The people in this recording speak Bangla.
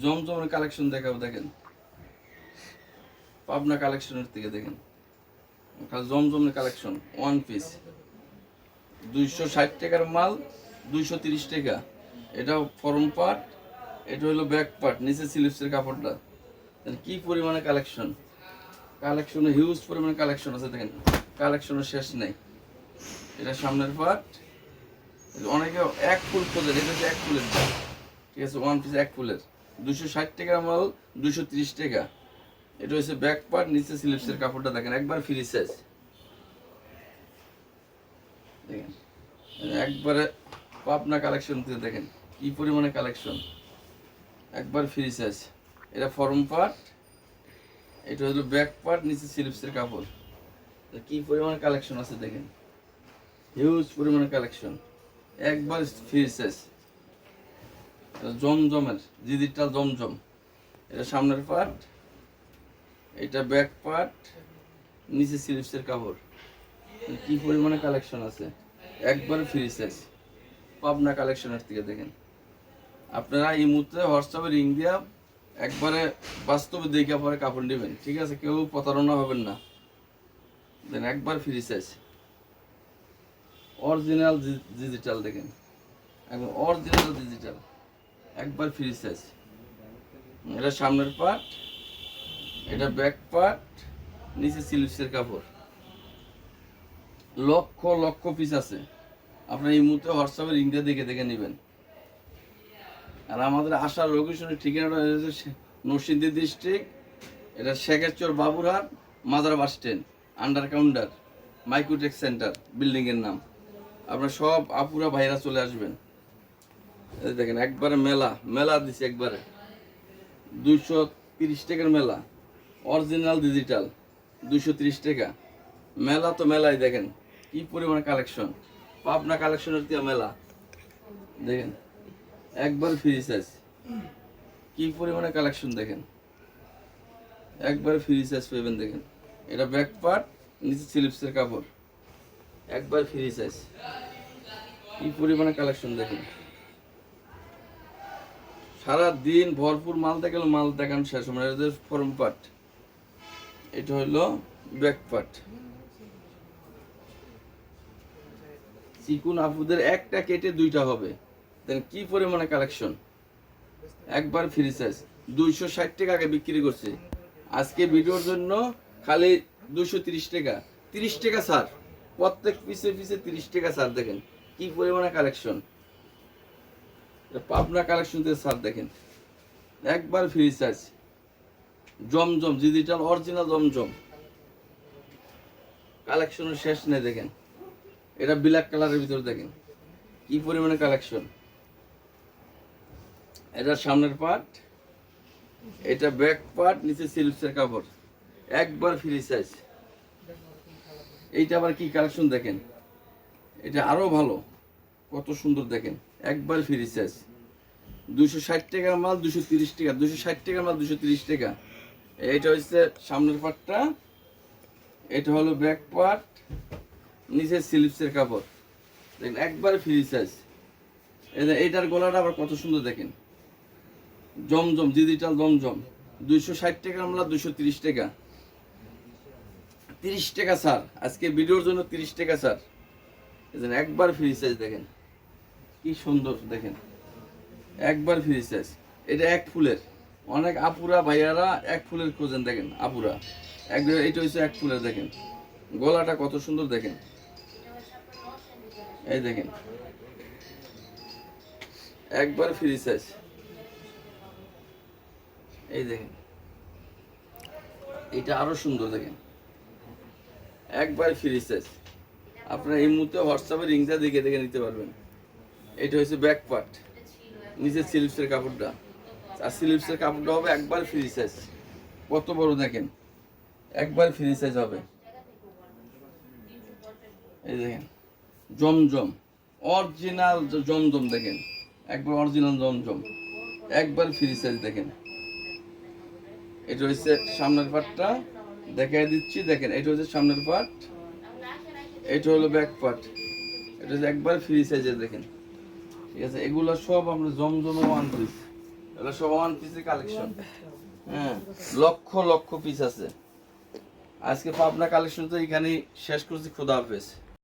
জমজমের কালেকশন দেখাবো দেখেন, পাবনা কালেকশনের থেকে দেখেন জমজমের কালেকশন ওয়ান পিস 260 টাকার মাল 230 টাকা। এটা ফরম পার্ট, এটা হলো ব্যাক পার্ট, নিচে স্লিভসের কাপড়টা। কি পরিমাণে কালেকশনে হিউজ পরিমাণে কালেকশন আছে দেখেন, কালেকশনের শেষ নেই। এটা সামনের পার্ট, অনেকে এক ফুল খোঁজে, এটা হচ্ছে এক ফুলের দাম, ঠিক আছে। ওয়ান পিস এক ফুলের 260 টাকার মাল 230 টাকা। এটা হচ্ছে ব্যাক পার্ট, নিচে স্লিভসের কাপড়টা দেখেন, একবার ফ্রি সাইজ দেখেন, একবারে পাবনা কালেকশন থেকে দেখেন কি পরিমাণে কালেকশন, একবার ফ্রি সাইজ। এটা ফর্ম পার্ট, এটা হলো ব্যাক পার্ট, নিচে স্লিভসের কাপড়। কি পরিমাণে কালেকশন আছে দেখেন, হিউজ পরিমাণে কালেকশন, একবার ফ্রি সাইজ। জমজমের ডিজিটাল জমজম, এটা সামনের পার্ট, এটা ব্যাক পার্ট, নিচে স্লিভসের কাপড়। কি পরিমাণে কালেকশন আছে, একবার ফ্রি সাইজ। পাবনা কালেকশনের থেকে দেখেন, আপনারা এই মুহূর্তে হোয়াটসঅ্যাপে রিং দিয়া একবারে বাস্তবে দেখে পরে কাপড় নেবেন, ঠিক আছে। কেউ প্রতারণা হবেন না, দেন একবার ফ্রি সাইজ। অরিজিনাল ডিজিটাল দেখেন, একদম অরিজিনাল ডিজিটাল, একবার ফ্রি সাইজ। এটা সামনের পার্ট, এটা ব্যাক পার্ট, নিচে স্লিভসের কাপড়। লক্ষ লক্ষ পিস আছে, আপনার এই মুহূর্তে হোয়াটসঅ্যাপে রিং দিয়ে দেখে দেখে নেবেন। আর আমাদের আসার লোকেশনের ঠিকানাটা হচ্ছে নরসিংদী ডিস্ট্রিক্ট, এটা Shekherchar Baburhat mother bus stand, under counter Microtek centre বিল্ডিংয়ের নাম। আপনার সব আপুরা ভাইরা চলে আসবেন। এই দেখেন একবারে মেলা দিচ্ছে, একবারে 230 টাকার মেলা, অরিজিনাল ডিজিটাল 230 টাকা। মেলা তো মেলাই, দেখেন কি পরিমাণে কালেকশন, পাবনা কালেকশনের দিয়ে মেলা দেখেন, একবার ফ্রি সাইজ। কি পরিমাণে কালেকশন দেখেন, একবার ফ্রি সাইজ পাবেন দেখেন। এটা ব্যাক পার্ট, নিচে স্লিভসের কাপড়, একবার ফ্রি সাইজ। কি পরিমাণে কালেকশন দেখেন, সারা দিন ভরপুর মাল দেখালো, মাল দেখানো শেষ হবে না। এটা ফর্ম পার্ট, এটা হলো ব্যাক পার্ট। চিকুন আপুদের একটা কেটে দুইটা হবে, দেন কি পরিমাণে কালেকশন, একবার ফ্রি সাইজ। 260 টাকা আগে বিক্রি করছে, আজকে ভিডিওর জন্য খালি 230 টাকা, 30 টাকা স্যার, প্রত্যেক পিসে পিসে 30 টাকা স্যার। দেখেন কি পরিমাণে কালেকশন, পাবনা কালেকশন থেকে স্যার দেখেন, একবার ফ্রি সাইজ। জমজম ডিজিটাল অরিজিনাল জমজম, কালেকশনের শেষ নেই দেখেন। এটা ব্ল্যাক কালারের ভিতরে দেখেন কি পরিমাণে কালেকশন। এটা সামনের পার্ট, এটা ব্যাক পার্ট, নিচে স্লিভসের কাপড়, একবার ফ্রি সাইজ। এইটা আবার কি কালেকশন দেখেন, এটা আরো ভালো, কত সুন্দর দেখেন, একবার ফ্রি সাইজ। 260 টাকার মাল 230 টাকা, 260 টাকার মাল 230 টাকা। এইটা হচ্ছে সামনের পার্টটা, এটা হলো ব্যাক পার্ট, নিচে স্লিভসের কাপড় দেখেন, একবার ফ্রি সাইজ। এইটার গলাটা আবার কত সুন্দর দেখেন, জমজম ডিজিটাল জমজম 260 টাকার মাল 230 টাকা। 30 টাকা স্যার, আজকে ভিডিওর জন্য 30 টাকা স্যার। একবার ফ্রি সাইজ দেখেন, কি সুন্দর দেখেন, একবার ফ্রি সাইজ। এটা এক ফুলের, অনেক আপুরা ভাইয়ারা এক ফুলের খোঁজেন, দেখেন আপুরা একবার। এটা হচ্ছে এক ফুলের, দেখেন গলাটা কত সুন্দর দেখেন, এই দেখেন একবার ফ্রি সাইজ। এই দেখেন এটা আরো সুন্দর দেখেন, একবার ফ্রি সাইজ। আপনারা এই মুহূর্তে হোয়াটসঅ্যাপে রিংটা দেখে দেখে নিতে পারবেন। এটা হচ্ছে ব্যাক পার্ট, নিচে স্লিভসের কাপড়টা, আর স্লিভসের কাপড়টা হবে একবার ফ্রি সাইজ। কত বড় দেখেন, একবার ফ্রি সাইজ হবে। এই দেখেন জমজম অরিজিনাল জমজম দেখেন, একবার অরিজিনাল জমজম, একবার ফ্রি সাইজ দেখেন। এটা হচ্ছে সামনের পার্টটা দেখাই দিচ্ছি, দেখেন এটা হচ্ছে সামনের পার্ট, এটা হলো ব্যাক পার্ট, এটা হচ্ছে একবার ফ্রি সাইজের দেখেন, ঠিক আছে। এগুলো সব আমরা জমজমে ওয়ান পিস, এগুলো সব ওয়ান পিসের কালেকশন। হ্যাঁ, লক্ষ লক্ষ পিস আছে। আজকে পাবনা কালেকশন তো এখানেই শেষ করছি। খোদা হাফেজ।